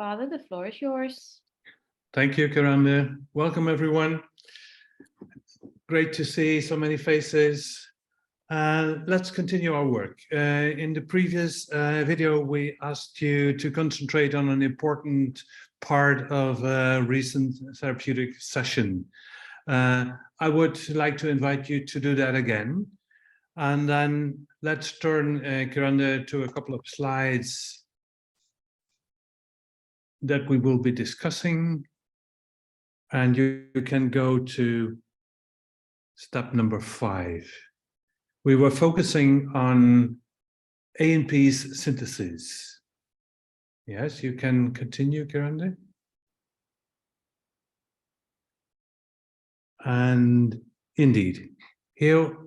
Father, the floor is yours. Thank you, Karanda. Welcome, everyone. Great to see so many faces. Let's continue our work. In the previous video, we asked you to concentrate on an important part of a recent therapeutic session. I would like to invite you to do that again. And then let's turn, Karanda, to a couple of slides that we will be discussing. And you can go to step number 5. We were focusing on ANP's synthesis. Yes, you can continue, Karanda. And indeed, here,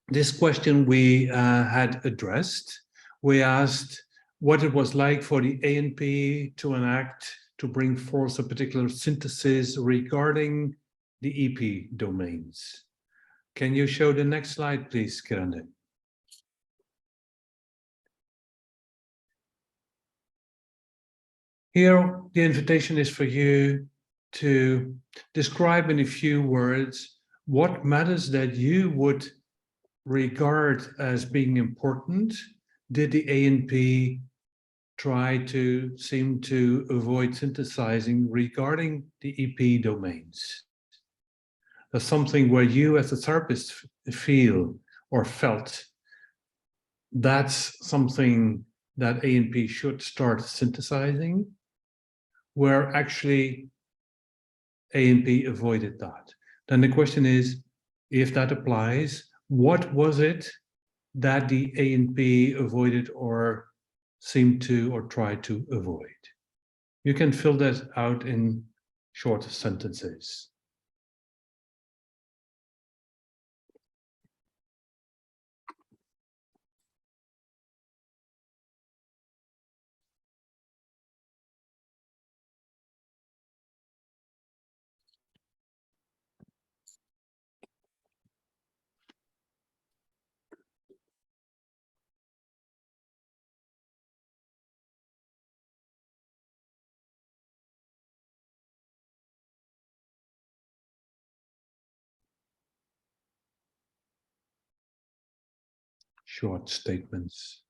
this question we had addressed. We asked what it was like for the ANP to enact, to bring forth a particular synthesis regarding the EP domains. Can you show the next slide, please, Karanda? Here, the invitation is for you to describe in a few words what matters that you would regard as being important did the ANP try to seem to avoid synthesizing regarding the EP domains. That's something where you as a therapist feel or felt that's something that ANP should start synthesizing, where actually ANP avoided that. Then the question is, if that applies, what was it that the ANP avoided or seemed to or tried to avoid? You can fill that out in short sentences. Short statements.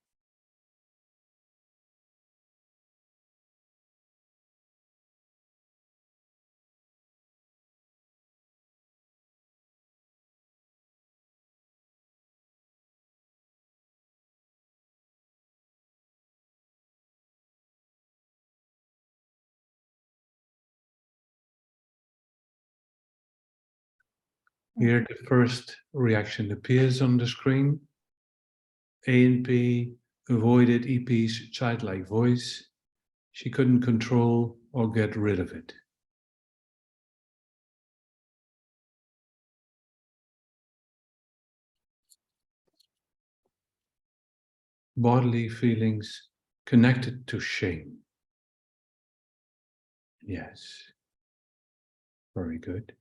Here the first reaction appears on the screen. ANP avoided EP's childlike voice. She couldn't control or get rid of it. Bodily feelings connected to shame. Yes. Very good.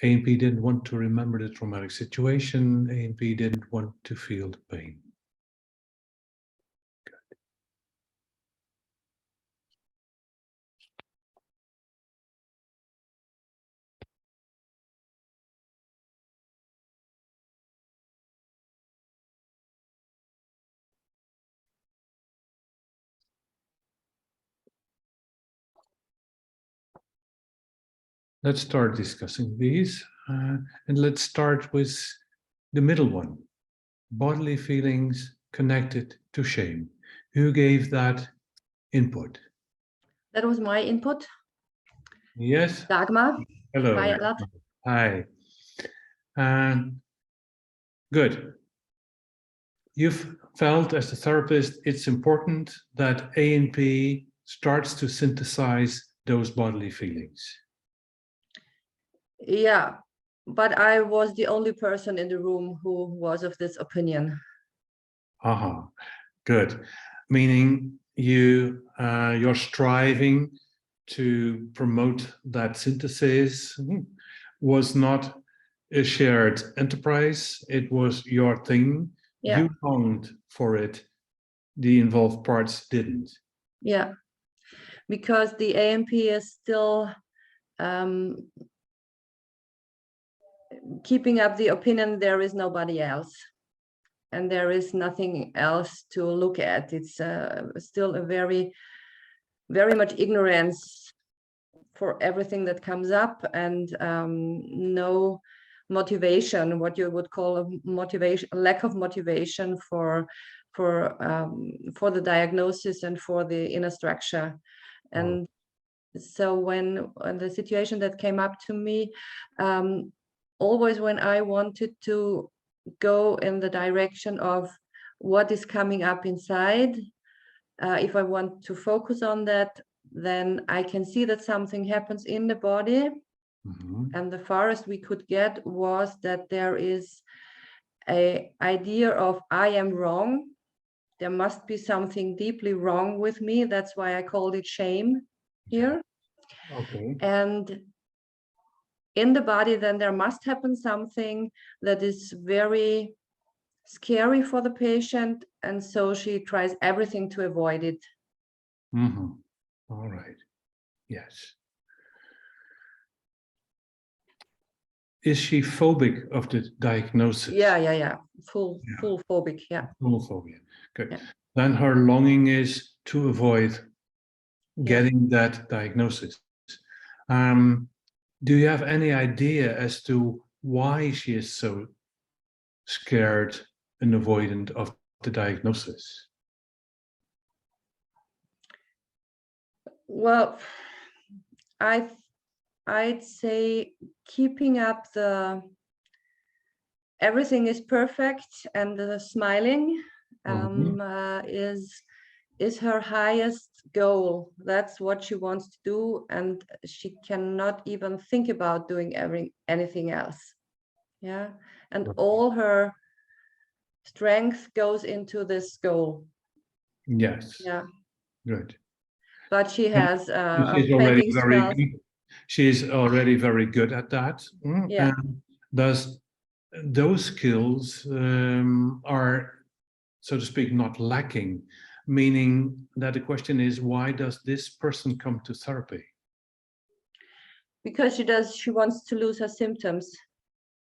ANP didn't want to remember the traumatic situation. ANP didn't want to feel the pain. Good. Let's start discussing these. And let's start with the middle one. Bodily feelings connected to shame. Who gave that input? That was my input. Yes. Dagmar. Hello. Hi, Alat. Hi. Good. You've felt as a therapist it's important that ANP starts to synthesize those bodily feelings. Yeah, but I was the only person in the room who was of this opinion. Good. Meaning you're striving to promote that synthesis was not a shared enterprise. It was your thing. Yeah. You longed for it. The involved parts didn't. Yeah, because the ANP is still keeping up the opinion there is nobody else, and there is nothing else to look at. It's still a very much ignorance for everything that comes up, and no motivation, what you would call a motivation, lack of motivation for the diagnosis and for the inner structure. And so when the situation that came up to me, always when I wanted to go in the direction of what is coming up inside, if I want to focus on that, then I can see that something happens in the body. And the farthest we could get was that there is an idea of I am wrong. There must be something deeply wrong with me. That's why I called it shame here. Okay. And in the body, then there must happen something that is very scary for the patient. And so she tries everything to avoid it. All right. Yes. Is she phobic of the diagnosis? Yeah. Full phobic. Yeah. Full phobia. Good. Yeah. Then her longing is to avoid getting that diagnosis. Do you have any idea as to why she is so scared and avoidant of the diagnosis? Well, I'd say keeping up the everything is perfect, and the smiling is her highest goal. That's what she wants to do, and she cannot even think about doing anything else. Yeah, and all her strength goes into this goal. Yes. Yeah. Good. But she has She's already painting very spells. good. She's already very good at that. Yeah. And those skills are, so to speak, not lacking, meaning that the question is, why does this person come to therapy? Because she wants to lose her symptoms.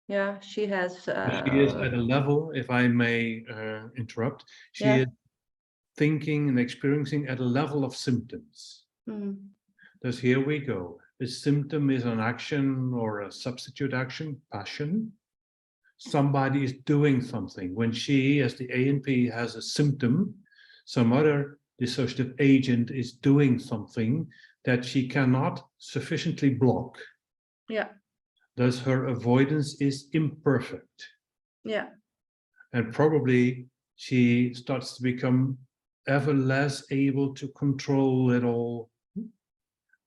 Yeah, she has. She is at a level, if I may interrupt, she is thinking and experiencing at a level of symptoms. Thus here we go. The symptom is an action or a substitute action, passion. Somebody is doing something. When she, as the ANP, has a symptom, some other dissociative agent is doing something that she cannot sufficiently block. Yeah. Thus her avoidance is imperfect. Yeah. And probably she starts to become ever less able to control it all,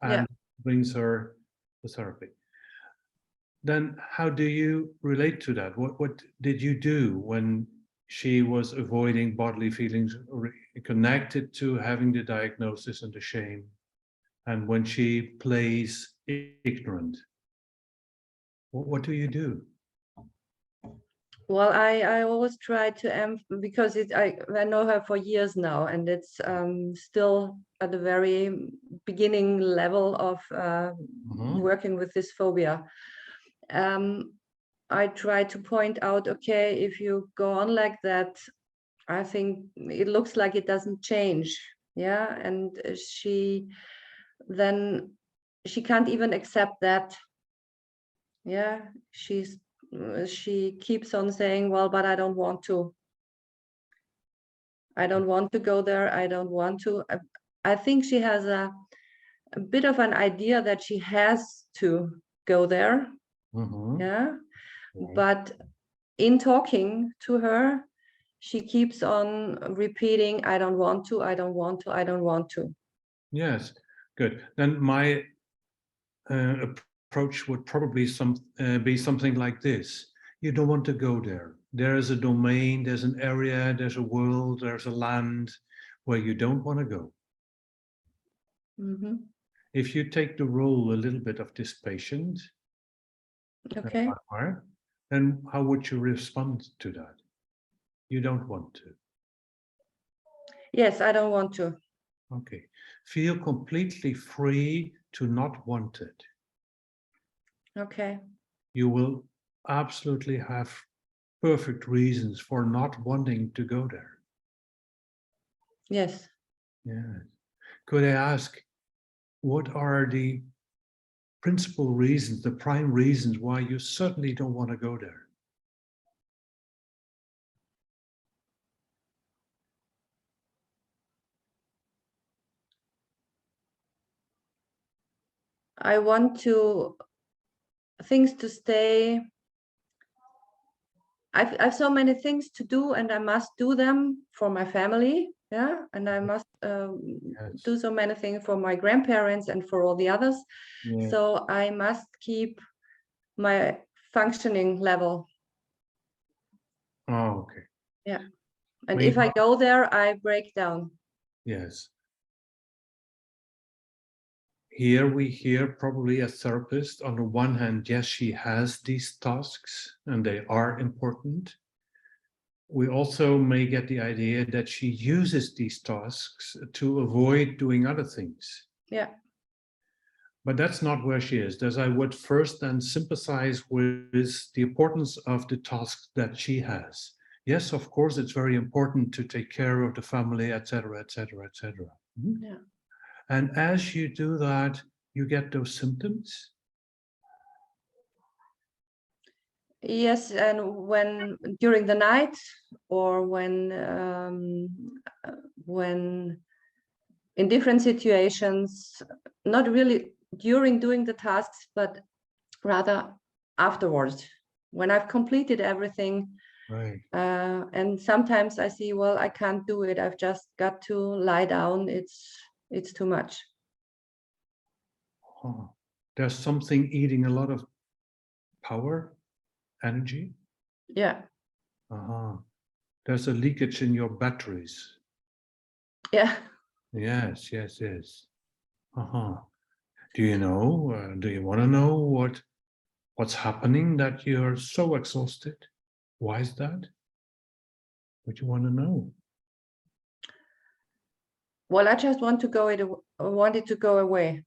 and brings her to therapy. Then how do you relate to that? What did you do when she was avoiding bodily feelings connected to having the diagnosis and the shame, and when she plays ignorant? What do you do? Well, I always try to because I know her for years now, and it's still at the very beginning level of working with this phobia. I try to point out, okay, if you go on like that, I think it looks like it doesn't change. Yeah, and she can't even accept that. Yeah, she keeps on saying, well, but I don't want to. I don't want to go there. I don't want to. I think she has a bit of an idea that she has to go there. Yeah. But in talking to her, she keeps on repeating, I don't want to, I don't want to, I don't want to. Yes, good. Then my approach would probably be something like this. You don't want to go there. There is a domain, there's an area, there's a world, there's a land where you don't want to go. If you take the role a little bit of this patient, okay, then how would you respond to that? You don't want to. Yes, I don't want to. Okay. Feel completely free to not want it. Okay. You will absolutely have perfect reasons for not wanting to go there. Yes. Yeah. Could I ask, what are the principal reasons, the prime reasons why you certainly don't want to go there? I want things to stay. I've so many things to do, and I must do them for my family. Yeah, and I must Yes. do so many things for my grandparents and for all the others. Yeah. So I must keep my functioning level. Oh, okay. Yeah. And We if I go there, I break down. Yes. Here we hear probably a therapist. On the one hand, yes, she has these tasks and they are important. We also may get the idea that she uses these tasks to avoid doing other things. Yeah. But that's not where she is. Thus, I would first then sympathize with the importance of the tasks that she has. Yes, of course, it's very important to take care of the family, etc., etc., etc. Yeah. And as you do that, you get those symptoms. Yes, and when during the night or when in different situations, not really during doing the tasks, but rather afterwards, when I've completed everything. Right. And sometimes I see, well, I can't do it. I've just got to lie down. It's too much. Oh, there's something eating a lot of power, energy. Yeah. There's a leakage in your batteries. Yeah. Yes, yes, yes. Do you know? Do you want to know what's happening that you're so exhausted? Why is that? Would you want to know? Well, I just want it to go away.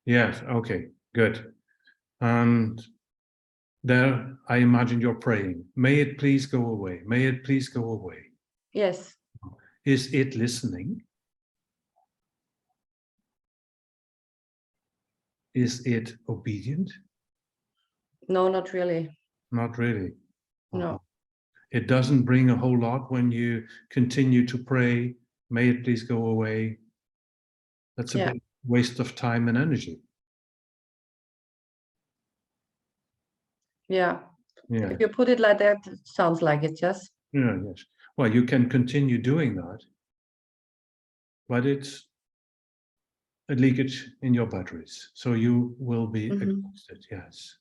Yes. Okay. Good. And there, I imagine you're praying. May it please go away. May it please go away. Yes. Is it listening? Is it obedient? No, not really. Not really. No. It doesn't bring a whole lot when you continue to pray, may it please go away. That's a big waste of time and energy. Yeah. Yeah. If you put it like that, it sounds like it, yes. Yeah, yes. Well, you can continue doing that, but it's a leakage in your batteries. So you will be exhausted, yes.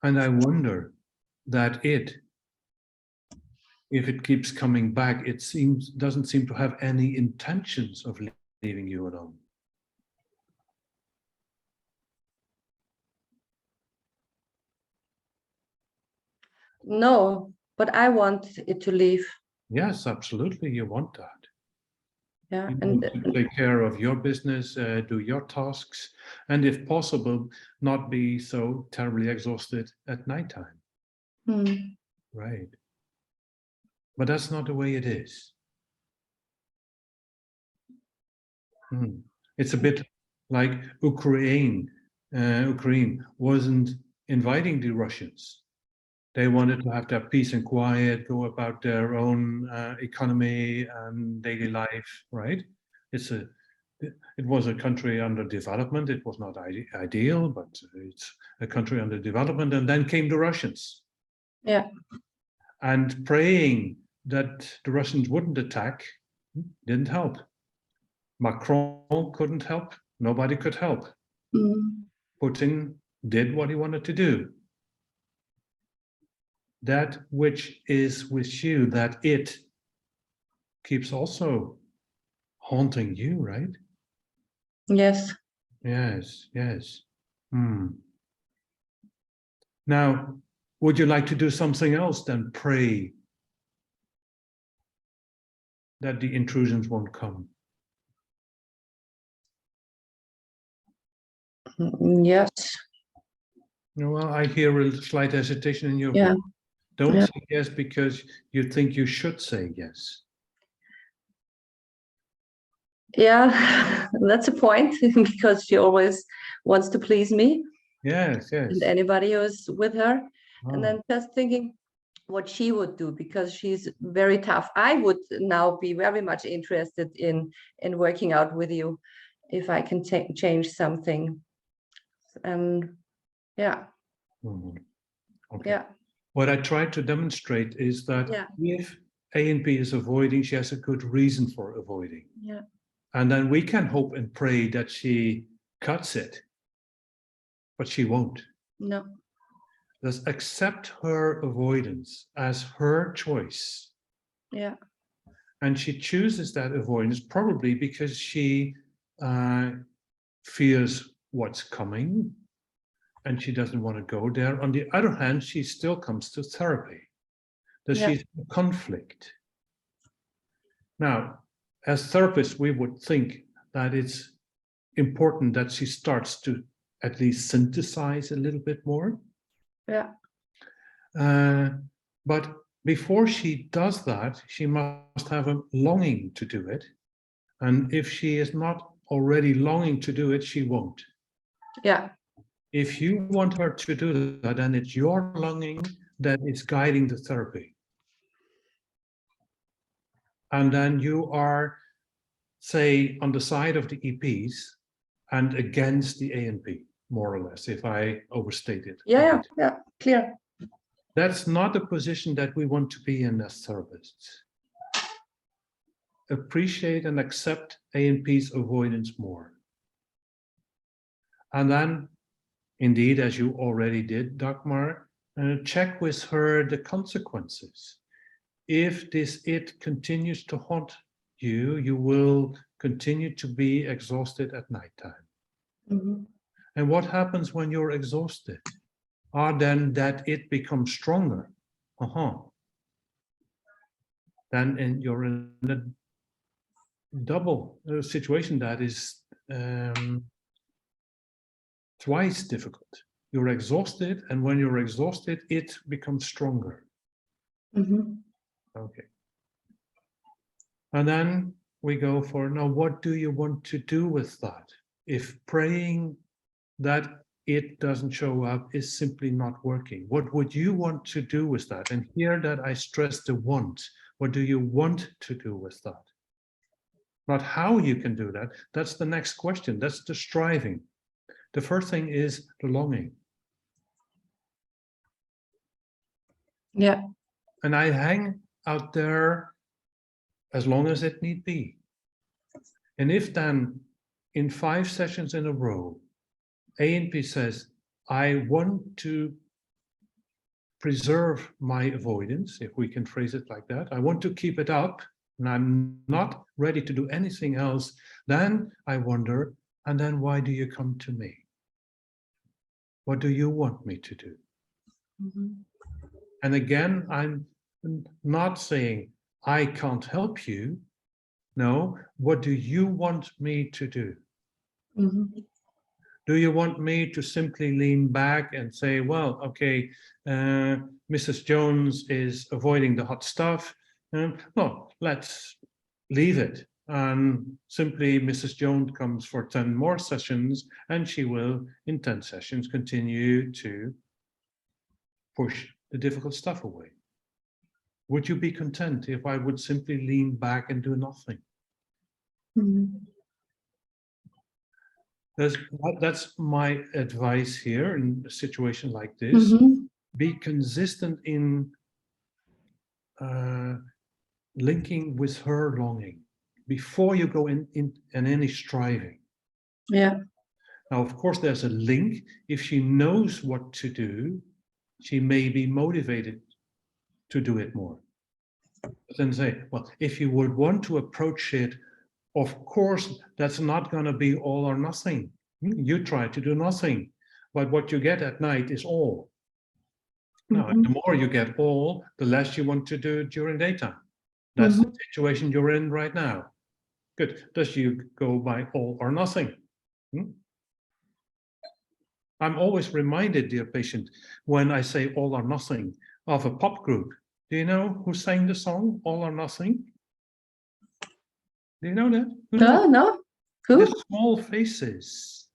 And I wonder that if it keeps coming back, it doesn't seem to have any intentions of leaving you alone. No, but I want it to leave. Yes, absolutely. You want that. Yeah. You And want to take care of your business, do your tasks, and if possible, not be so terribly exhausted at nighttime. Right. But that's not the way it is. It's a bit like Ukraine. Ukraine wasn't inviting the Russians. They wanted to have their peace and quiet, go about their own economy and daily life, right? It was a country under development. It was not ideal, but it's a country under development. And then came the Russians. Yeah. And praying that the Russians wouldn't attack didn't help. Macron couldn't help. Nobody could help. Putin did what he wanted to do. That which is with you, that it keeps also haunting you, right? Yes. Yes, yes. Now, Would you like to do something else than pray that the intrusions won't come? Yes. Well, I hear a slight hesitation in your Yeah. voice. Don't Yeah. say yes because you think you should say yes. Yeah, that's a point because she always wants to please me Yes, yes. and anybody who's with her. Oh. And then just thinking what she would do because she's very tough. I would now be very much interested in working out with you if I can change something. And yeah, Mhm. Okay. yeah, What I tried to demonstrate is that Yeah. if ANP is avoiding, she has a good reason for avoiding. yeah, And then we can hope and pray that she cuts it, but she won't. no, Just accept her avoidance as her choice. yeah, And she chooses that avoidance probably because she fears what's coming and she doesn't want to go there. On the other hand, she still comes to therapy. That Yeah. she's in conflict. Now, as therapists, we would think that it's important that she starts to at least synthesize a little bit more. yeah, But before she does that, she must have a longing to do it. And if she is not already longing to do it, she won't. yeah, If you want her to do that, then it's your longing that is guiding the therapy. And then you are, say, on the side of the EPs and against the ANP, more or less, if I overstate it. yeah, yeah, clear. That's not a position that we want to be in as therapists. Appreciate and accept ANP's avoidance more. And then, indeed, as you already did, Dagmar, check with her the consequences. If this it continues to haunt you, you will continue to be exhausted at nighttime. Mhm. And what happens when you're exhausted? Then that it becomes stronger. Then you're in a double situation that is twice difficult. You're exhausted, and when you're exhausted, it becomes stronger. Mhm. Okay. And then we go for, now, what do you want to do with that? If praying that it doesn't show up is simply not working, what would you want to do with that? And here that I stress the want. What do you want to do with that? Not how you can do that. That's the next question. That's the striving. The first thing is the longing. Yeah, And I hang out there as long as it need be. And if then in 5 sessions in a row, ANP says, I want to preserve my avoidance, if we can phrase it like that. I want to keep it up, and I'm not ready to do anything else. Then I wonder, and then why do you come to me? What do you want me to do? Mhm. And again, I'm not saying I can't help you. No, what do you want me to do? Mhm. Do you want me to simply lean back and say, well, okay, Mrs. Jones is avoiding the hot stuff. No, let's leave it. And simply Mrs. Jones comes for 10 more sessions, and she will, in 10 sessions, continue to push the difficult stuff away. Would you be content if I would simply lean back and do nothing? Mhm. That's my advice here in a situation like this. Mhm. Be consistent in linking with her longing before you go in any striving. Yeah, Now, of course, there's a link. If she knows what to do, she may be motivated to do it more. But then say, well, if you would want to approach it, of course, that's not going to be all or nothing. You try to do nothing, but what you get at night is all. Now, Mhm. the more you get all, the less you want to do during daytime. That's the situation you're in right now. Good. Does you go by all or nothing? I'm always reminded, dear patient, when I say all or nothing, of a pop group. Do you know who sang the song All or Nothing? Do you know that? Who knows? No. The Who? Small Faces.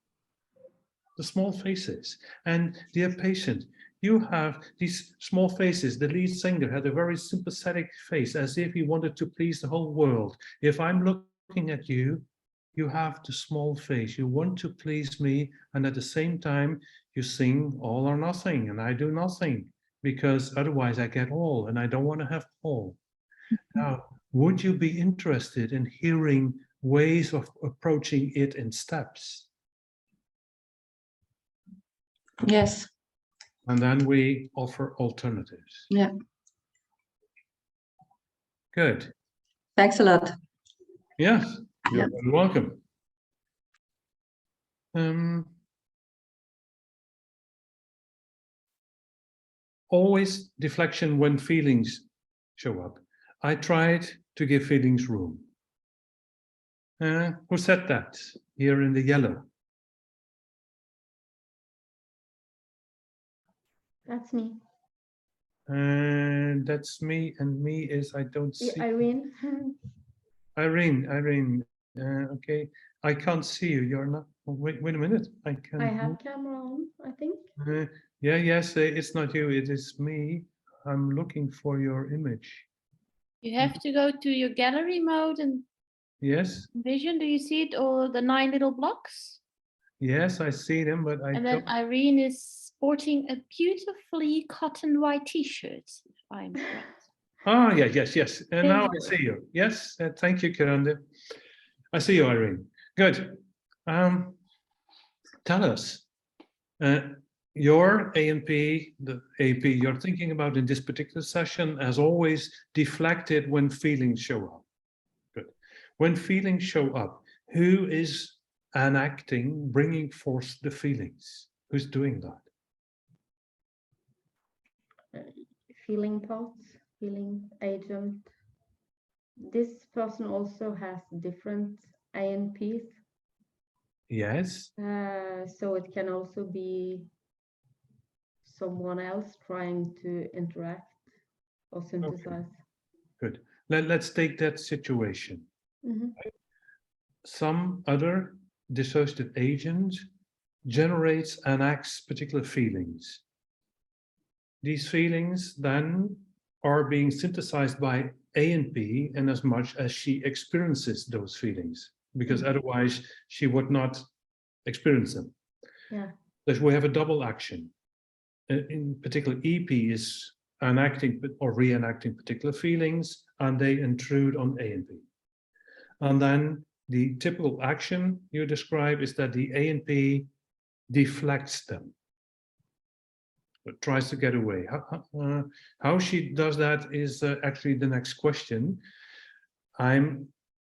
The Small Faces. And dear patient, you have these small faces. The lead singer had a very sympathetic face, as if he wanted to please the whole world. If I'm looking at you, you have the small face. You want to please me, and at the same time, you sing all or nothing, and I do nothing, because otherwise I get all, and I don't want to have all. Now, would you be interested in hearing ways of approaching it in steps? Yes. And then we offer alternatives. Yeah. Good. Thanks a lot. Yes, you're Yeah. very welcome. Always deflection when feelings show up. I tried to give feelings room. Who said that? Here in the yellow. That's me. And that's me, and me is I don't see. Irene. Irene. Okay, I can't see you. You're not. Wait a minute. I can. I have camera on, I think. Yes. It's not you. It is me. I'm looking for your image. You have to go to your gallery mode and Yes. vision. Do you see it? Or the 9 little blocks? Yes, I see them, but I And then don't. Irene is sporting a beautifully cotton white t-shirt, if I'm correct. Ah, yes. And now I you see you. Yes, thank you, Kirande. I see you, Irene. Good. Tell us, your ANP, the AP you're thinking about in this particular session, as always, deflected when feelings show up. Good. When feelings show up, who is enacting, bringing forth the feelings? Who's doing that? feeling thoughts, feeling agent. This person also has different ANPs. Yes. So it can also be someone else trying to interact or synthesize. Good. Let's take that situation. Some other dissociative agent generates and acts particular feelings. These feelings then are being synthesized by ANP in as much as she experiences those feelings, because otherwise she would not experience them. Yeah. So we have a double action. In particular, EP is enacting or reenacting particular feelings, and they intrude on ANP. And then the typical action you describe is that the ANP deflects them. It tries to get away. How she does that is actually the next question. I'm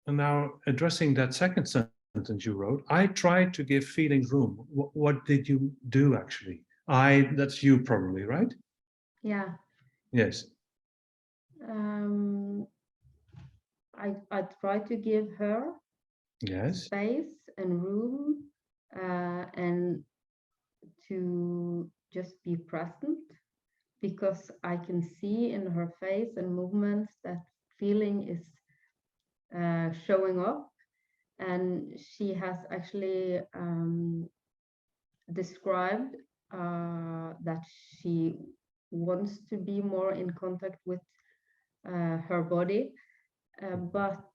now addressing that second sentence you wrote. I tried to give feelings room. What did you do actually? That's you probably, right? Yeah. Yes. I try to give her space and room and to just be present, because I can see in her face and movements that feeling is showing up, and she has actually described that she wants to be more in contact with her body, but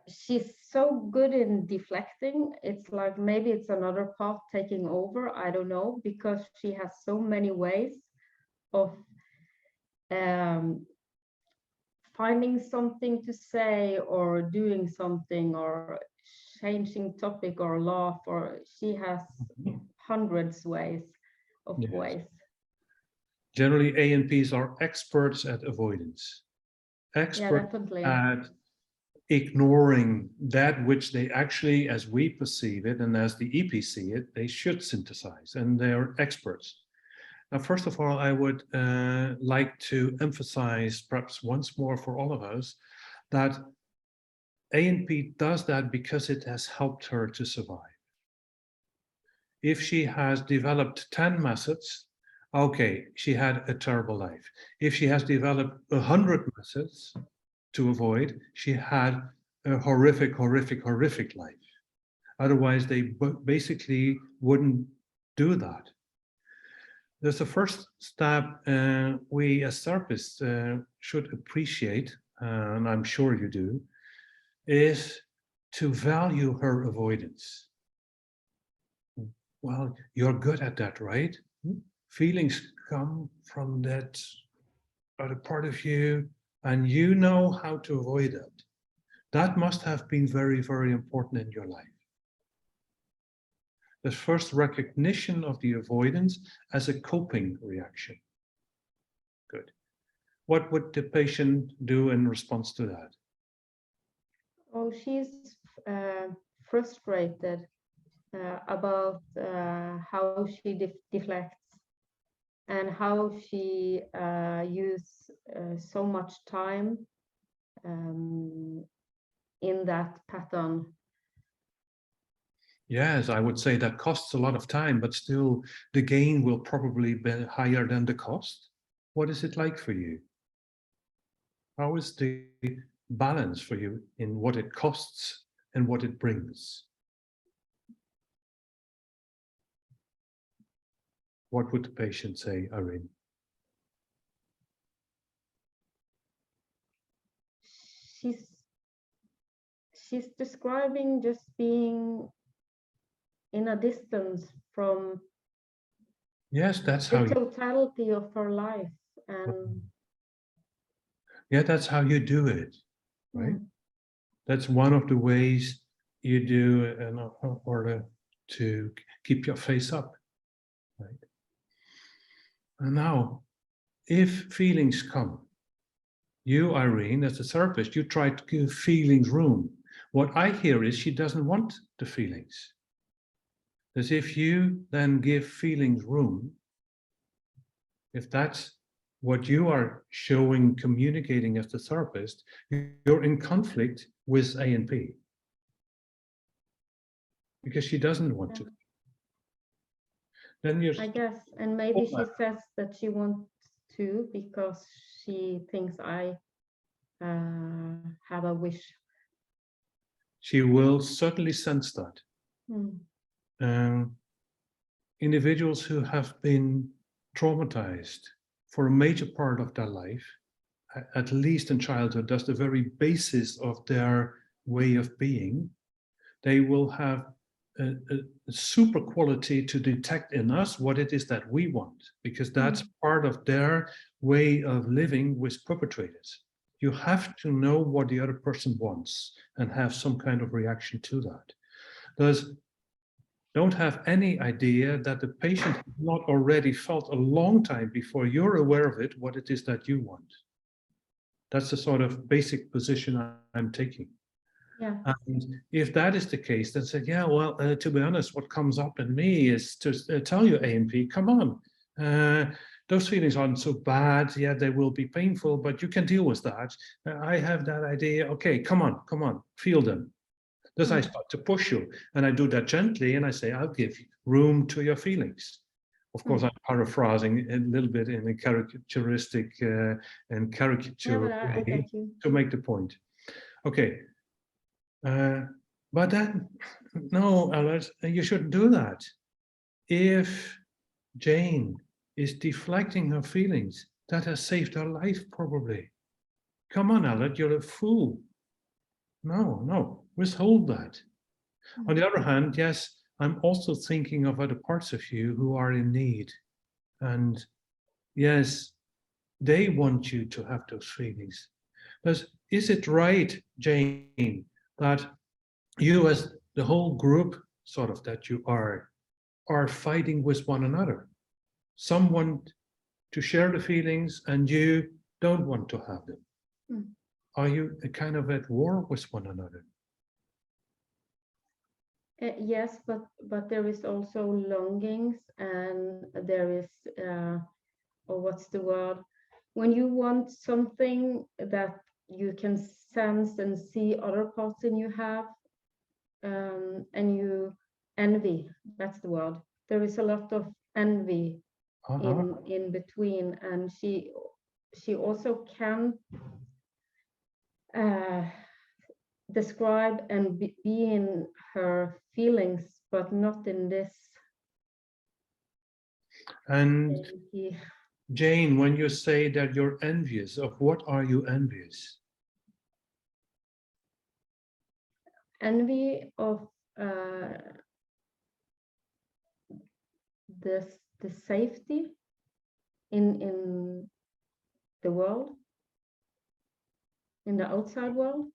she's so good in deflecting. It's like maybe it's another path taking over. I don't know, because she has so many ways of finding something to say or doing something or changing topic or laugh, or she has hundreds ways. Generally, ANPs are experts at avoidance, experts at ignoring that which they actually, as we perceive it and as the EP see it, they should synthesize, and they're experts. Now, first of all, I would like to emphasize perhaps once more for all of us that ANP does that because it has helped her to survive. If she has developed 10 methods, okay, she had a terrible life. If she has developed 100 methods to avoid, she had a horrific, horrific, horrific life. Otherwise, they basically wouldn't do that. There's the first step we as therapists should appreciate, and I'm sure you do, is to value her avoidance. Well, you're good at that, right? Feelings come from that other part of you, and you know how to avoid it. That must have been very, very important in your life. The first recognition of the avoidance as a coping reaction. Good. What would the patient do in response to that? Oh, she's frustrated about how she deflects and how she uses so much time in that pattern. Yes, I would say that costs a lot of time, but still the gain will probably be higher than the cost. What is it like for you? How is the balance for you in what it costs and what it brings? What would the patient say, Irene? She's describing just being in a distance from Yes, that's the how you, totality of her life, and yeah, that's how you do it, right? That's one of the ways you do in order to keep your face up, right? And now, if feelings come, you, Irene, as a therapist, you try to give feelings room. What I hear is she doesn't want the feelings. As if you then give feelings room, if that's what you are showing, communicating as the therapist, you're in conflict with ANP. Because she doesn't want to. Then you're, I guess, and maybe she says that she wants to because she thinks I have a wish. she will certainly sense that. Individuals who have been traumatized for a major part of their life, at least in childhood, that's the very basis of their way of being, they will have a super quality to detect in us what it is that we want, because that's part of their way of living with perpetrators. You have to know what the other person wants and have some kind of reaction to that. Thus, don't have any idea that the patient has not already felt a long time before you're aware of it, what it is that you want. That's the sort of basic position I'm taking. Yeah. And if that is the case, then say, yeah, well, to be honest, what comes up in me is to tell you, ANP, come on. Those feelings aren't so bad. Yeah, they will be painful, but you can deal with that. I have that idea. Okay, come on, feel them. Thus I start to push you, and I do that gently, and I say, I'll give room to your feelings. Of course, I'm paraphrasing a little bit in a characteristic and caricature way to make the point. Okay. But then, no, Alice, you shouldn't do that. If Jane is deflecting her feelings, that has saved her life, probably. Come on, Alice, you're a fool. No, withhold that. On the other hand, yes, I'm also thinking of other parts of you who are in need. And yes, they want you to have those feelings. But is it right, Jane, that you as the whole group, sort of, that you are fighting with one another? Some want to share the feelings and you don't want to have them. Are you kind of at war with one another? Yes, but there is also longings, and there is or what's the word? When you want something that you can sense and see other parts in you have, and you envy. That's the word. There is a lot of envy in between, and she also can describe and be in her feelings, but not in this. And He, Jane, when you say that you're envious, of what are you envious? envy of the safety in the world, in the outside world.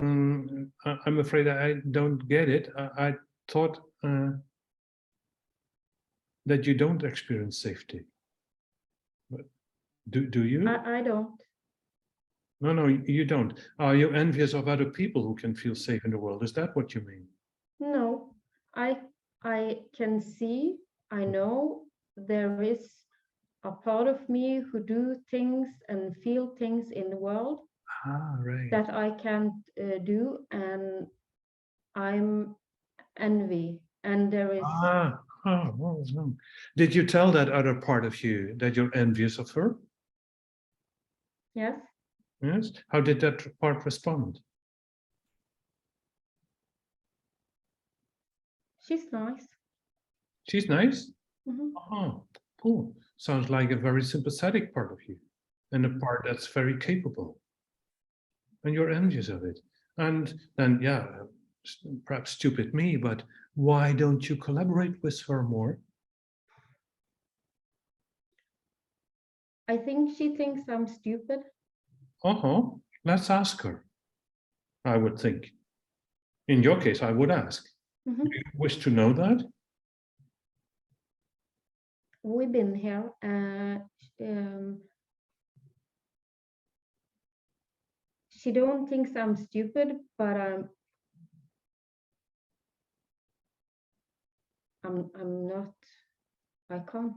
I'm afraid I don't get it. I thought that you don't experience safety. But do you? I don't. No, you don't. Are you envious of other people who can feel safe in the world? Is that what you mean? No, I can see, I know there is a part of me who do things and feel things in the world Right. that I can't do, and I'm envy. And there is Oh. Did you tell that other part of you that you're envious of her? yes, Yes. How did that part respond? she's nice. She's nice. Mhm. Oh, cool. Sounds like a very sympathetic part of you, and a part that's very capable. And you're envious of it. And then, yeah, perhaps stupid me, but why don't you collaborate with her more? I think she thinks I'm stupid. Let's ask her, I would think. In your case, I would ask. Mhm. Do you wish to know that? We've been here. She don't think I'm stupid, but I'm not. I can't.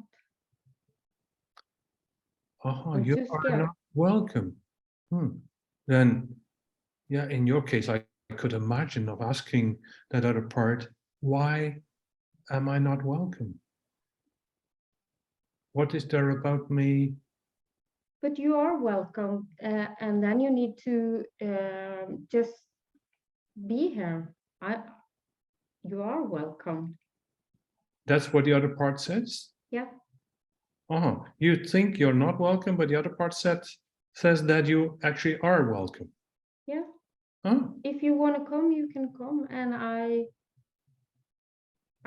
I'm You too are scared. not welcome. Then, yeah, in your case, I could imagine of asking that other part, why am I not welcome? What is there about me? But you are welcome, and then you need to just be here. You are welcome. That's what the other part says? Yeah. You think you're not welcome, but the other part says that you actually are welcome. Yeah. Oh, If you want to come, you can come, and I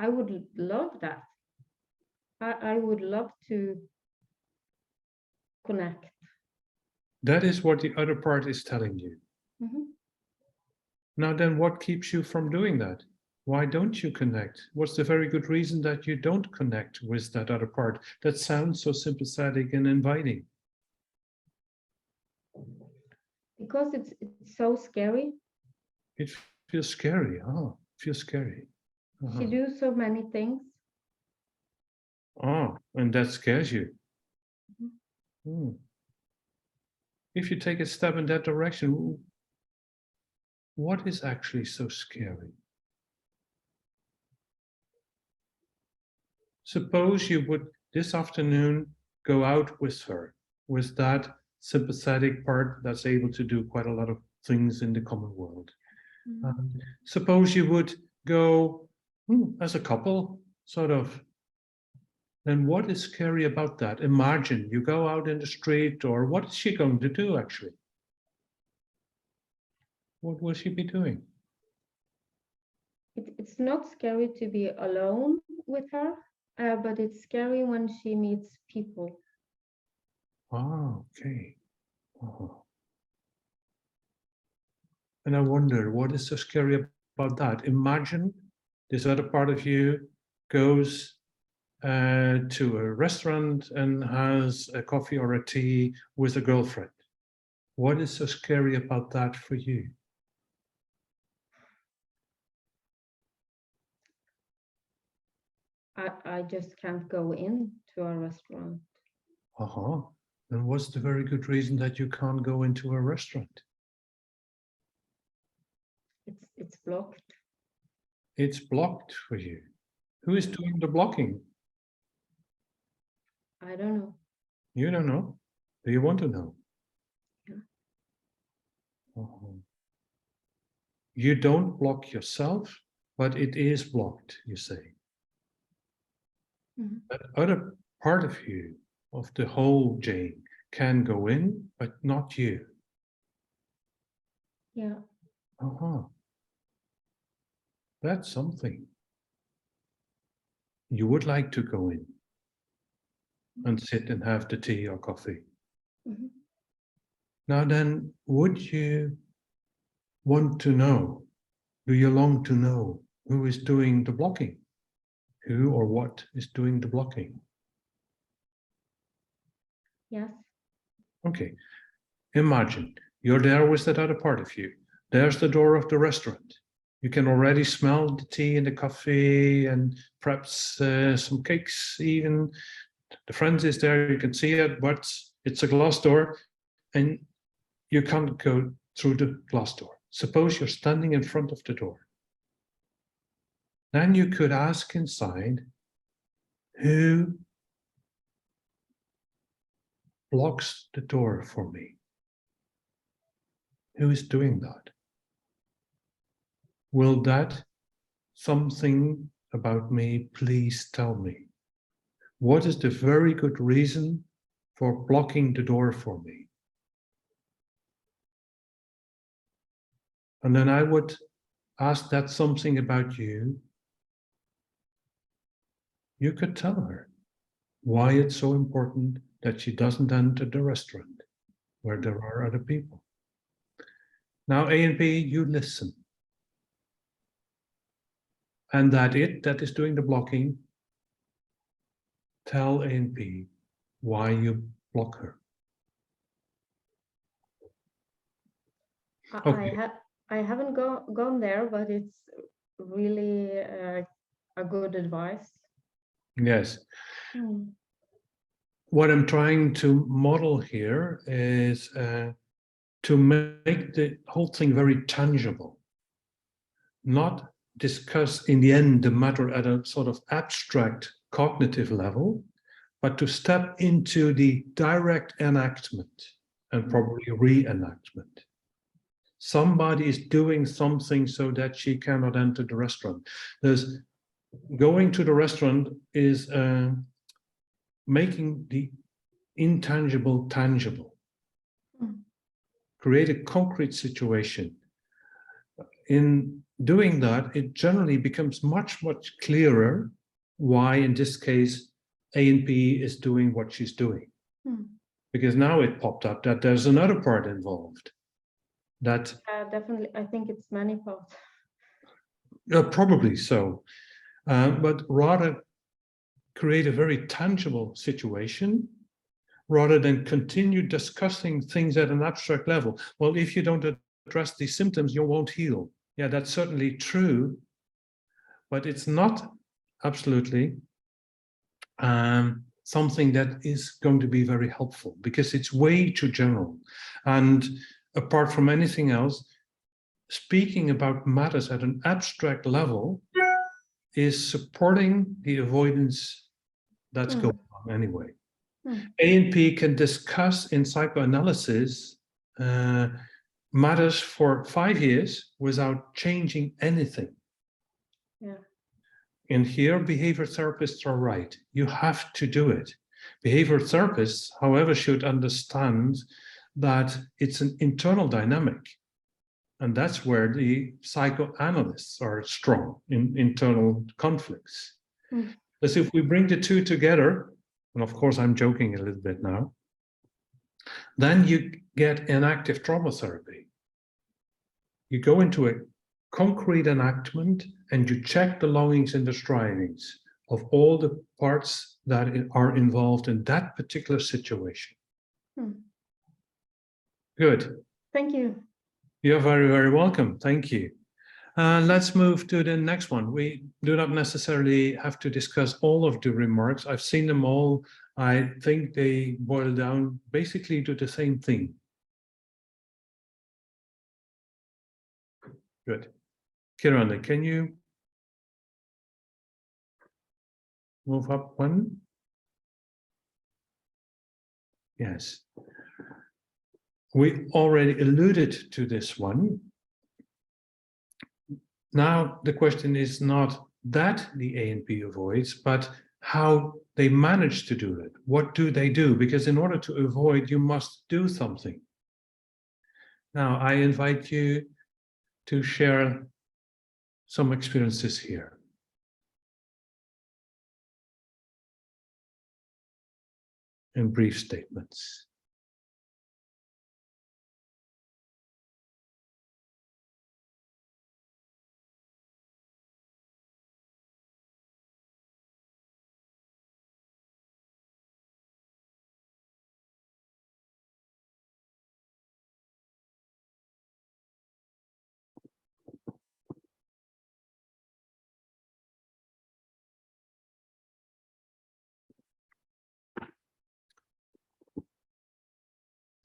would love that. I would love to connect. that is what the other part is telling you. Mhm. Now then, what keeps you from doing that? Why don't you connect? What's the very good reason that you don't connect with that other part that sounds so sympathetic and inviting? Because it's so scary. It feels scary. It feels scary. She do so many things. And that scares you. Mhm. If you take a step in that direction, what is actually so scary? Suppose you would this afternoon go out with her, with that sympathetic part that's able to do quite a lot of things in the common world. Suppose you would go as a couple, sort of. Then what is scary about that? Imagine you go out in the street, or what is she going to do actually? What will she be doing? It's not scary to be alone with her, but it's scary when she meets people. Okay. And I wonder, what is so scary about that? Imagine this other part of you goes to a restaurant and has a coffee or a tea with a girlfriend. What is so scary about that for you? I just can't go into a restaurant. Uh-huh. And what's the very good reason that you can't go into a restaurant? It's blocked. It's blocked for you. Who is doing the blocking? I don't know. You don't know. Do you want to know? Yeah. Uh-huh. You don't block yourself, but it is blocked, you say. Mhm. That other part of you, of the whole Jane, can go in, but not you. Yeah. Uh-huh. That's something. You would like to go in and sit and have the tea or coffee. Mhm. Now then, would you want to know, do you long to know who is doing the blocking? Who or what is doing the blocking? Yes. Okay, imagine you're there with that other part of you. There's the door of the restaurant. You can already smell the tea and the coffee and perhaps some cakes even. The friends is there, you can see it, but it's a glass door and you can't go through the glass door. Suppose you're standing in front of the door. Then you could ask inside, who blocks the door for me? Who is doing that? Will that something about me please tell me? What is the very good reason for blocking the door for me? And then I would ask that something about you. You could tell her why it's so important that she doesn't enter the restaurant where there are other people. Now, A and B, you listen. And that is doing the blocking, tell A and B why you block her. Okay. I haven't gone there, but it's really a good advice. Yes. Mm. What I'm trying to model here is to make the whole thing very tangible, not discuss in the end the matter at a sort of abstract cognitive level, but to step into the direct enactment and probably reenactment. Somebody is doing something so that she cannot enter the restaurant. There's going to the restaurant is making the intangible tangible. Mm. Create a concrete situation. In doing that, it generally becomes much, much clearer why, in this case, A and B is doing what she's doing. Mm. Because now it popped up that there's another part involved. That Definitely, I think it's many parts. probably so, but rather create a very tangible situation rather than continue discussing things at an abstract level. Well, if you don't address these symptoms, you won't heal. Yeah, that's certainly true, but it's not absolutely something that is going to be very helpful because it's way too general. And apart from anything else, speaking about matters at an abstract level is supporting the avoidance that's going on anyway. A and P can discuss in psychoanalysis matters for 5 years without changing anything. Yeah. And here, behavior therapists are right. You have to do it. Behavior therapists, however, should understand that it's an internal dynamic. And that's where the psychoanalysts are strong in internal conflicts. As if we bring the two together, and of course I'm joking a little bit now, then you get enactive trauma therapy. You go into a concrete enactment and you check the longings and the strivings of all the parts that are involved in that particular situation. Good. Thank you. You're very, very welcome. Thank you. Let's move to the next one. We do not necessarily have to discuss all of the remarks. I've seen them all. I think they boil down basically to the same thing. Good. Kirana, can you move up one? Yes. We already alluded to this one. Now, the question is not that the ANP avoids, but how they manage to do it. What do they do? Because in order to avoid, you must do something. Now, I invite you to share some experiences here. In brief statements.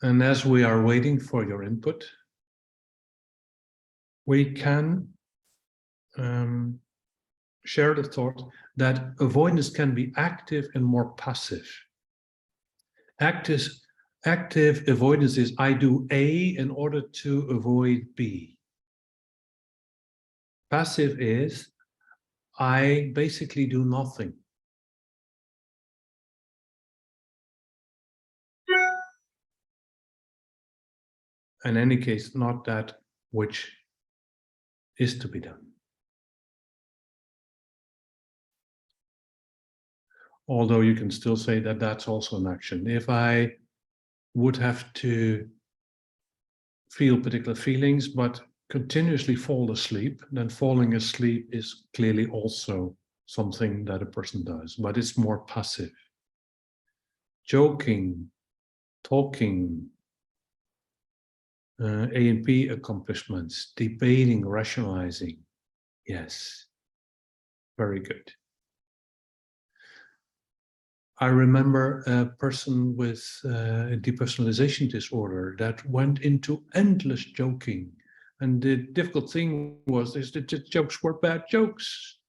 And as we are waiting for your input, we can share the thought that avoidance can be active and more passive. Active avoidance is I do A in order to avoid B. Passive is I basically do nothing. In any case, not that which is to be done. Although you can still say that that's also an action. If I would have to feel particular feelings, but continuously fall asleep, then falling asleep is clearly also something that a person does, but it's more passive. Joking, talking, ANP accomplishments, debating, rationalizing. Yes, very good. I remember a person with a depersonalization disorder that went into endless joking. And the difficult thing was that the jokes were bad jokes.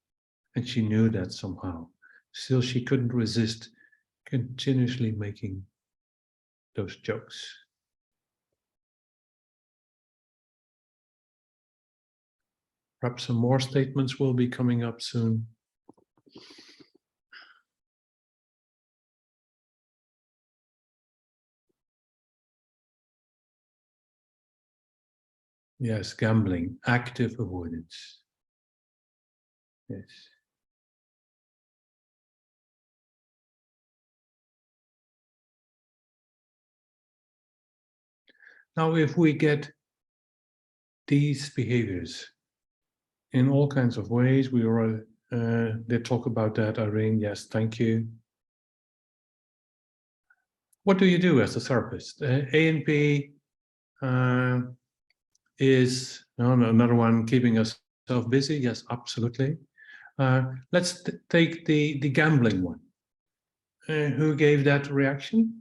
And she knew that somehow. Still, she couldn't resist continuously making those jokes. Perhaps some more statements will be coming up soon. Yes, gambling, active avoidance. Yes. Now, if we get these behaviors in all kinds of ways, we already did talk about that, Irene. Yes, thank you. What do you do as a therapist? ANP is another one, keeping us busy. Yes, absolutely. Let's take the gambling one. Who gave that reaction?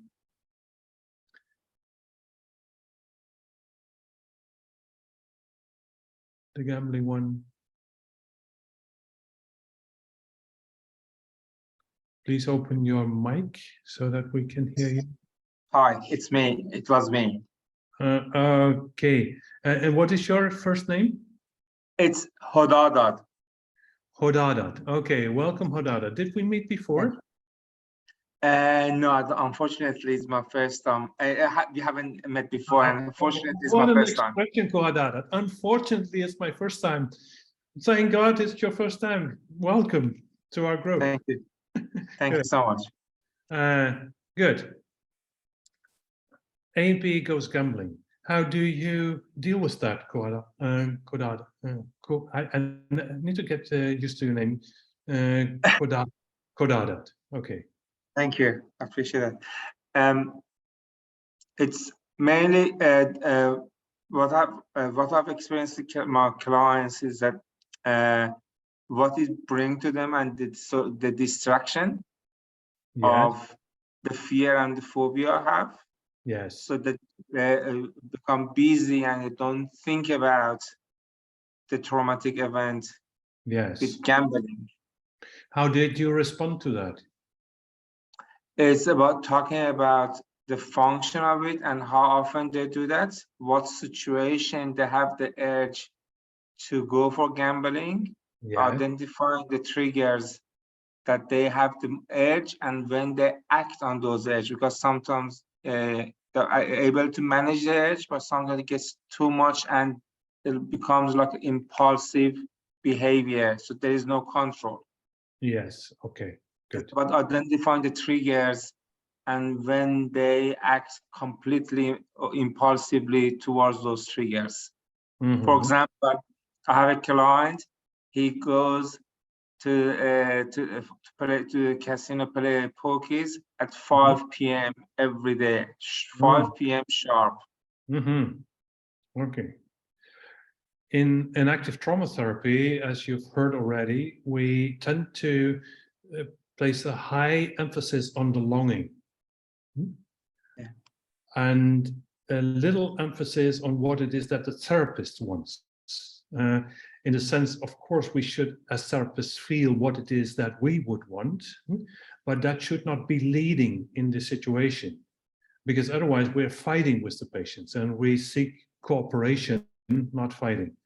The gambling one. Please open your mic so that we can hear you. Hi, it's me. It was me. Okay. And what is your first name? It's Hodadat. Hodadat. Okay, welcome, Hodadat. Did we meet before? No, unfortunately, it's my first time. We haven't met before, and unfortunately, it's my first time. What an expression, Hodadat. Unfortunately, it's my first time. Thank God it's your first time. Welcome to our group. Thank you. Thank you so much. Good. ANP goes gambling. How do you deal with that, Kodada? I need to get used to your name. Kodadat. Okay. Thank you. I appreciate that. It's mainly what I've experienced with my clients is that what it brings to them, and the distraction Yes. of the fear and the phobia I have, Yes. so that they become busy and they don't think about the traumatic event Yes. with gambling. How did you respond to that? It's about talking about the function of it and how often they do that, what situation they have the urge to go for gambling, Yeah. identifying the triggers that they have the urge and when they act on those urge, because sometimes they're able to manage the urge, but sometimes it gets too much and it becomes like impulsive behavior. So there is no control. Yes. Okay. Good. But identifying the triggers and when they act completely or impulsively towards those triggers. Mhm. For example, I have a client, he goes to play to casino, play pokies at 5 p.m. every day, 5 p.m. sharp. Mm-hmm. Okay. In active trauma therapy, as you've heard already, we tend to place a high emphasis on the longing. Yeah. And a little emphasis on what it is that the therapist wants. In the sense, of course, we should, as therapists, feel what it is that we would want, but that should not be leading in the situation, because otherwise we're fighting with the patients and we seek cooperation, not fighting.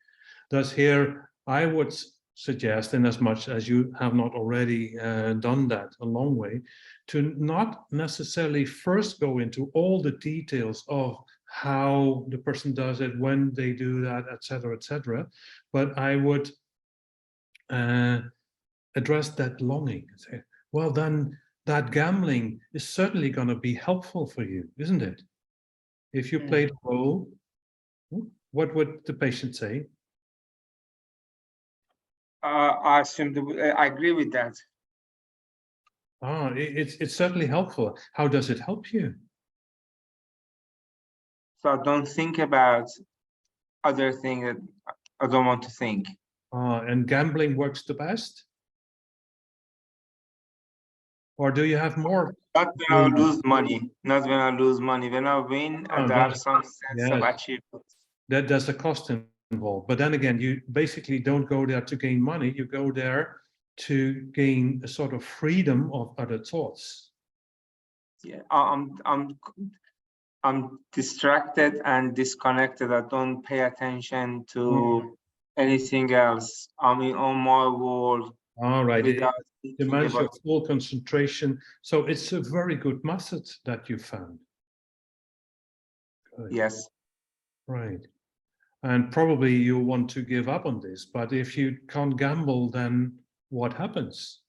Thus here, I would suggest, in as much as you have not already done that a long way, to not necessarily first go into all the details of how the person does it, when they do that, etc., but I would address that longing and say, well, then that gambling is certainly going to be helpful for you, isn't it? If you played a role, what would the patient say? I assume I agree with that. It's certainly helpful. How does it help you? So I don't think about other things that I don't want to think. And gambling works the best? Or do you have more? Not when I lose money. Not when I lose money. When I win, I have some sense of achievement. There's a cost involved. But then again, you basically don't go there to gain money. You go there to gain a sort of freedom of other thoughts. Yeah, I'm distracted and disconnected. I don't pay attention to anything else. I'm in on my world. All right. Without It demands your full concentration. So it's a very good method that you found. Good. Yes. Right. And probably you want to give up on this, but if you can't gamble, then what happens?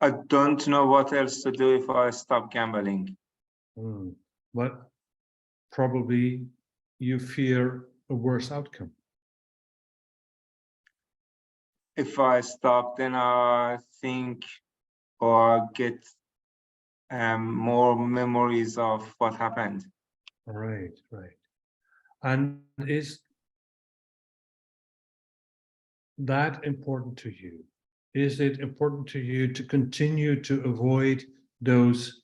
I don't know what else to do if I stop gambling. But probably you fear a worse outcome. If I stop, then I think or get more memories of what happened. Right, right. And is that important to you? Is it important to you to continue to avoid those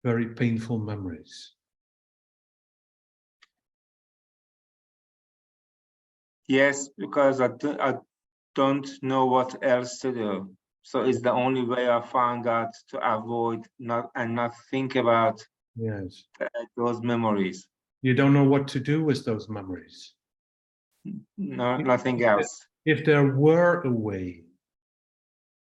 very painful memories? Yes, because I don't know what else to do. So it's the only way I found out to avoid not think about those memories. You don't know what to do with those memories. No, nothing else. If there were a way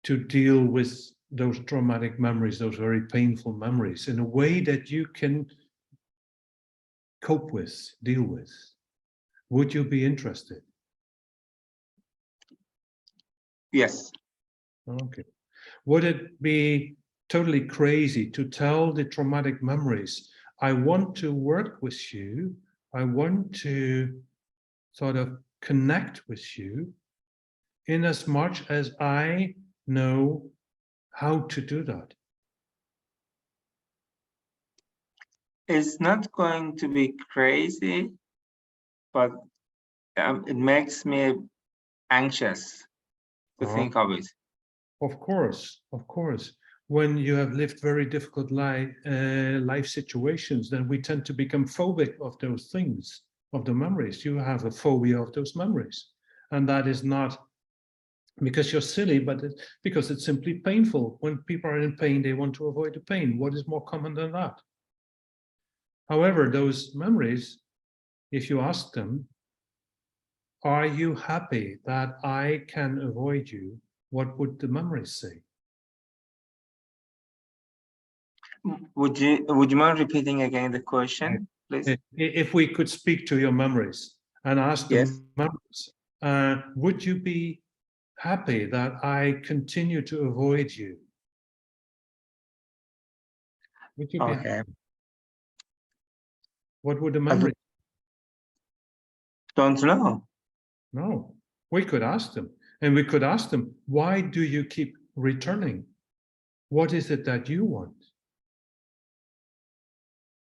to deal with those traumatic memories, those very painful memories, in a way that you can cope with, deal with, would you be interested? Yes. Okay. Would it be totally crazy to tell the traumatic memories, I want to work with you, I want to sort of connect with you, in as much as I know how to do that? It's not going to be crazy, but it makes me anxious to think of it. Of course, of course. When you have lived very difficult life situations, then we tend to become phobic of those things, of the memories. You have a phobia of those memories. And that is not because you're silly, but because it's simply painful. When people are in pain, they want to avoid the pain. What is more common than that? However, those memories, if you ask them, are you happy that I can avoid you? What would the memories say? Would you mind repeating again the question, please? If we could speak to your memories and ask Yes. the memories, would you be happy that I continue to avoid you? Would you be happy? Okay. What would the memory? Don't know. No, we could ask them, and we could ask them, why do you keep returning? What is it that you want?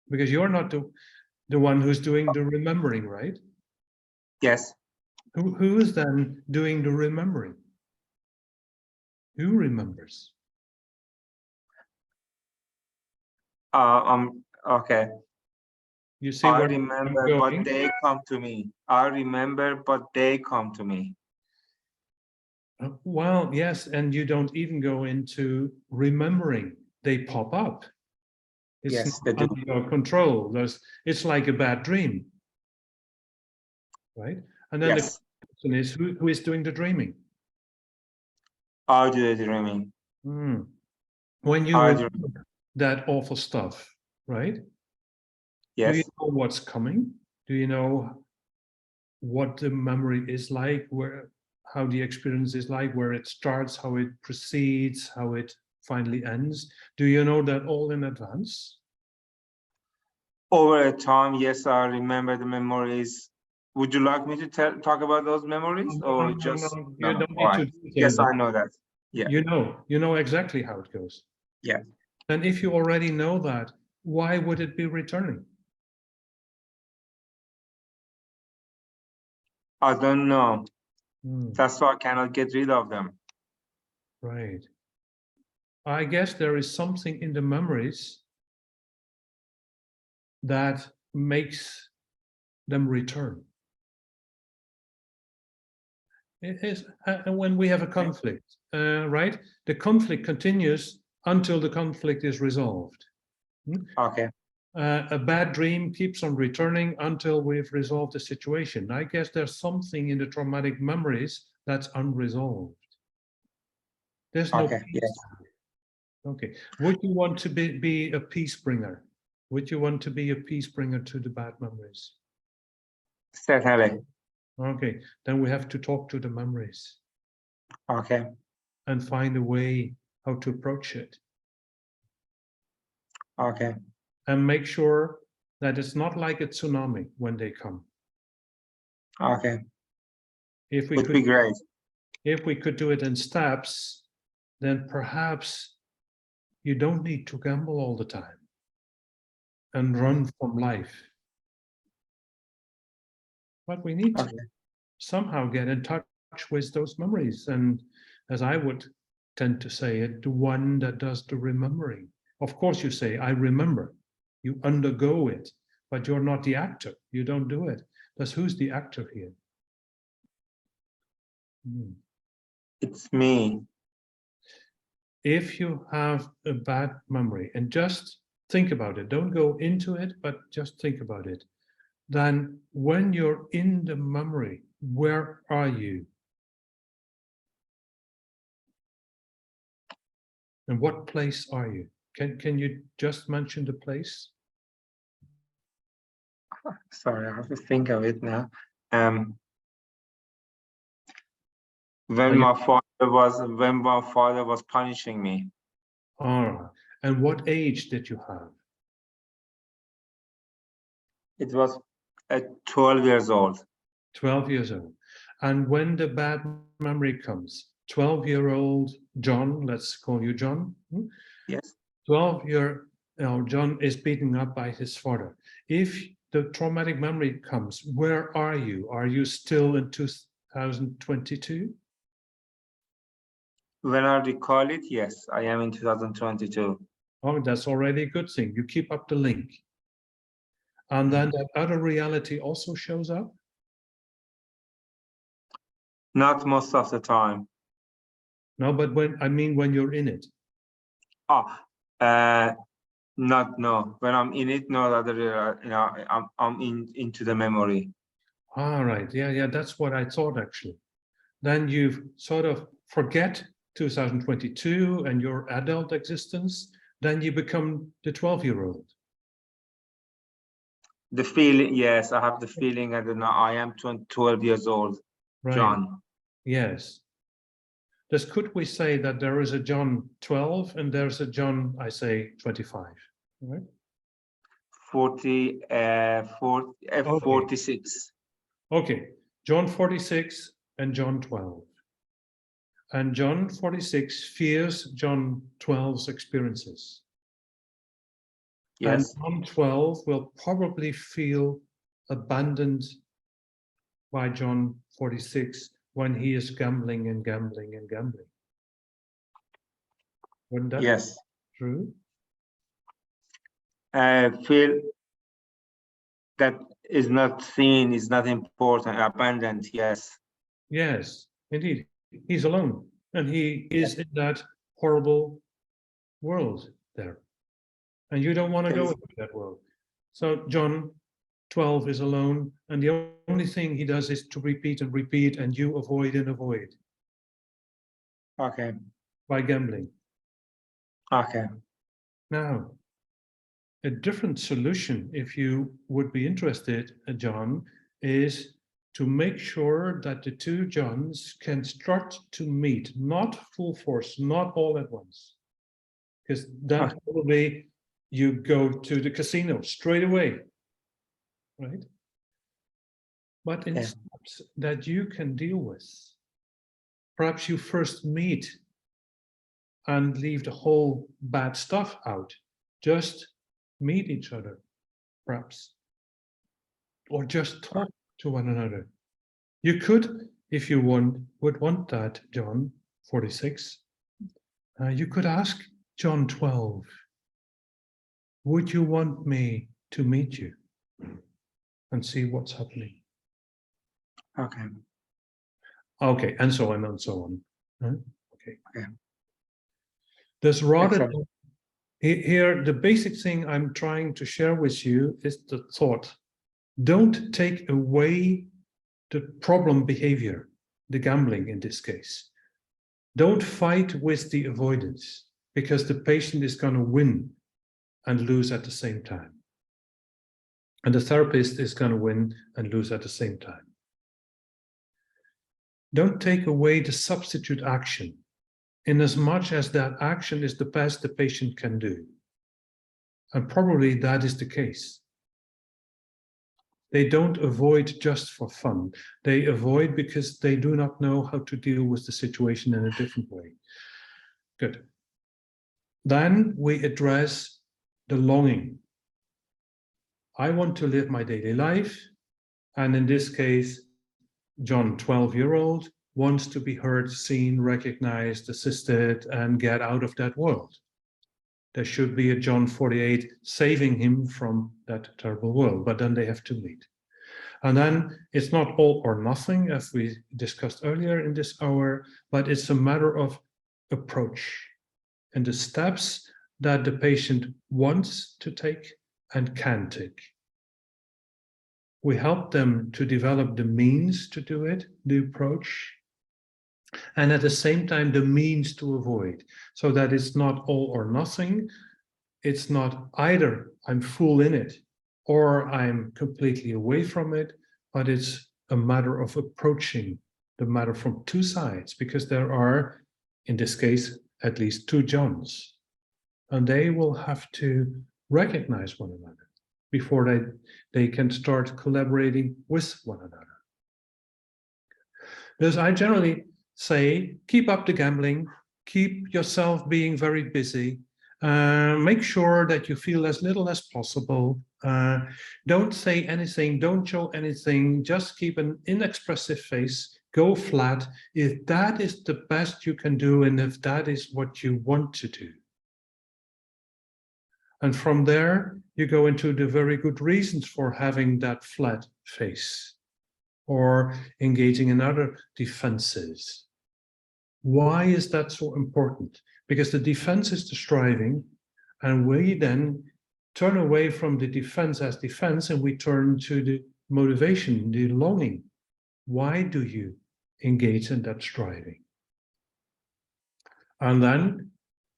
Because you're not the one who's doing the remembering, right? Yes. Who is then doing the remembering? Who remembers? Okay. You see I where remember, I'm but going? they come to me. I remember, but they come to me. Well, yes, and you don't even go into remembering. They pop up. It's Yes, they do. not under your control. It's like a bad dream, right? And then Yes. the question is, who is doing the dreaming? I do the dreaming. When you I do. remember that awful stuff, right? Do you Yes. know what's coming? Do you know what the memory is like, how the experience is like, where it starts, how it proceeds, how it finally ends? Do you know that all in advance? Over a time, yes, I remember the memories. Would you like me to talk about those memories, or just No, no? you don't All need to right. detail Yes, them. I know that. Yeah. You know exactly how it goes. Yeah. And if you already know that, why would it be returning? I don't know. That's why I cannot get rid of them. Right. I guess there is something in the memories that makes them return. It is, and when we have a conflict, right? The conflict continues until the conflict is resolved. Okay. A bad dream keeps on returning until we've resolved the situation. I guess there's something in the traumatic memories that's unresolved. There's no Okay. peace. Yes. Okay. Would you want to be a peace bringer? Would you want to be a peace bringer to the bad memories? Certainly. Okay. Then we have to talk to the memories. Okay. And find a way how to approach it. Okay. And make sure that it's not like a tsunami when they come. Okay. If we Would could be great. If we could do it in steps, then perhaps you don't need to gamble all the time and run from life. But we need to somehow get in touch with those memories. And as I would tend to say it, the one that does the remembering. Of course, you say, I remember. You undergo it, but you're not the actor. You don't do it. Thus, who's the actor here? It's me. If you have a bad memory, and just think about it, don't go into it, but just think about it, then when you're in the memory, where are you? And what place are you? Can you just mention the place? Sorry, I have to think of it now. When my father was punishing me. And what age did you have? It was at 12 years old. 12 years old. And when the bad memory comes, 12-year-old John, let's call you John. Yes. 12-year now John is beaten up by his father. If the traumatic memory comes, where are you? Are you still in 2022? When I recall it, yes, I am in 2022. Oh, that's already a good thing. You keep up the link. And then that other reality also shows up? Not most of the time. No, but when you're in it. No. When I'm in it, no other, I'm into the memory. All right, yeah, that's what I thought actually. Then you sort of forget 2022 and your adult existence, then you become the 12-year-old. The feeling, yes, I have the feeling that I am 12 years old, Right. John. Yes. Thus, could we say that there is a John 12 and there's a John, I say, 25, right? 46. Okay, John 46 and John 12. And John 46 fears John 12's experiences. Yes. And John 12 will probably feel abandoned by John 46 when he is gambling and gambling and gambling. Wouldn't that Yes. be true? I feel that is not seen, is not important, abandoned, yes. Yes, indeed. He's alone and he is in that horrible world there. And you don't want to go into that world. So John 12 is alone, and the only thing he does is to repeat and repeat, and you avoid and avoid. Okay. By gambling. Okay. Now, a different solution, if you would be interested, John, is to make sure that the two Johns can start to meet, not full force, not all at once. Because that probably you go to the casino straight away, right? But in steps that you can deal with. Perhaps you first meet and leave the whole bad stuff out. Just meet each other, perhaps. Or just talk to one another. You could, if you would want that, John 46, you could ask John 12, would you want me to meet you? And see what's happening. Okay. Okay, and so on and so on. Okay. Okay. There's rather here, the basic thing I'm trying to share with you is the thought. Don't take away the problem behavior, the gambling in this case. Don't fight with the avoidance, because the patient is going to win and lose at the same time. And the therapist is going to win and lose at the same time. Don't take away the substitute action, in as much as that action is the best the patient can do. And probably that is the case. They don't avoid just for fun. They avoid because they do not know how to deal with the situation in a different way. Good. Then we address the longing. I want to live my daily life. And in this case, John, 12-year-old, wants to be heard, seen, recognized, assisted, and get out of that world. There should be a John 48 saving him from that terrible world, but then they have to meet. And then it's not all or nothing, as we discussed earlier in this hour, but it's a matter of approach and the steps that the patient wants to take and can take. We help them to develop the means to do it, the approach, and at the same time, the means to avoid, so that it's not all or nothing. It's not either I'm full in it or I'm completely away from it, but it's a matter of approaching the matter from two sides, because there are, in this case, at least two Johns, and they will have to recognize one another before they can start collaborating with one another. Thus, I generally say, keep up the gambling, keep yourself being very busy, Make sure that you feel as little as possible. Don't say anything, don't show anything, just keep an inexpressive face, go flat. If that is the best you can do, and if that is what you want to do. And from there, you go into the very good reasons for having that flat face or engaging in other defenses. Why is that so important? Because the defense is the striving, and we then turn away from the defense as defense and we turn to the motivation, the longing. Why do you engage in that striving? And then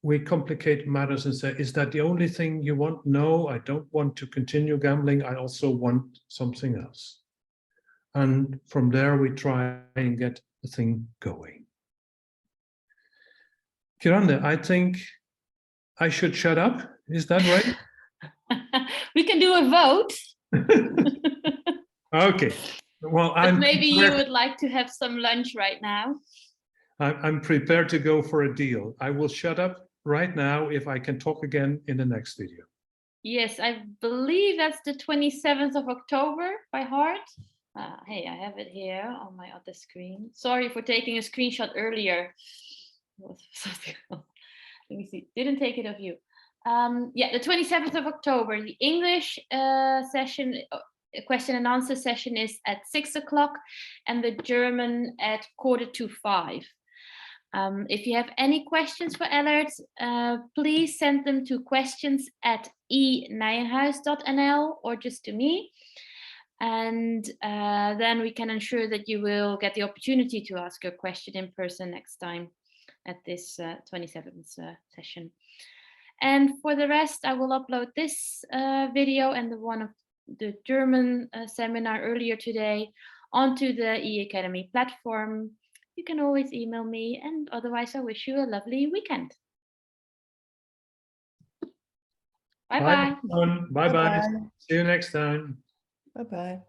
we complicate matters and say, is that the only thing you want? No, I don't want to continue gambling. I also want something else. And from there, we try and get the thing going. Kirande, I think I should shut up. Is that right? We can do a vote. Okay. Well, But maybe you would like to have some lunch right now. I'm prepared to go for a deal. I will shut up right now if I can talk again in the next video. Yes, I believe that's the 27th of October by heart. Hey, I have it here on my other screen. Sorry for taking a screenshot earlier. Let me see. Didn't take it of you. Yeah, the 27th of October. The English session, question and answer session is at 6 o'clock, and the German at 4:45. If you have any questions for Ellert, please send them to questions@enijenhuis.nl or just to me. And then we can ensure that you will get the opportunity to ask your question in person next time at this 27th session. And for the rest, I will upload this video and the one of the German seminar earlier today onto the eAcademy platform. You can always email me, and otherwise I wish you a lovely weekend. Bye-bye. Bye-bye. See you next time. Bye-bye.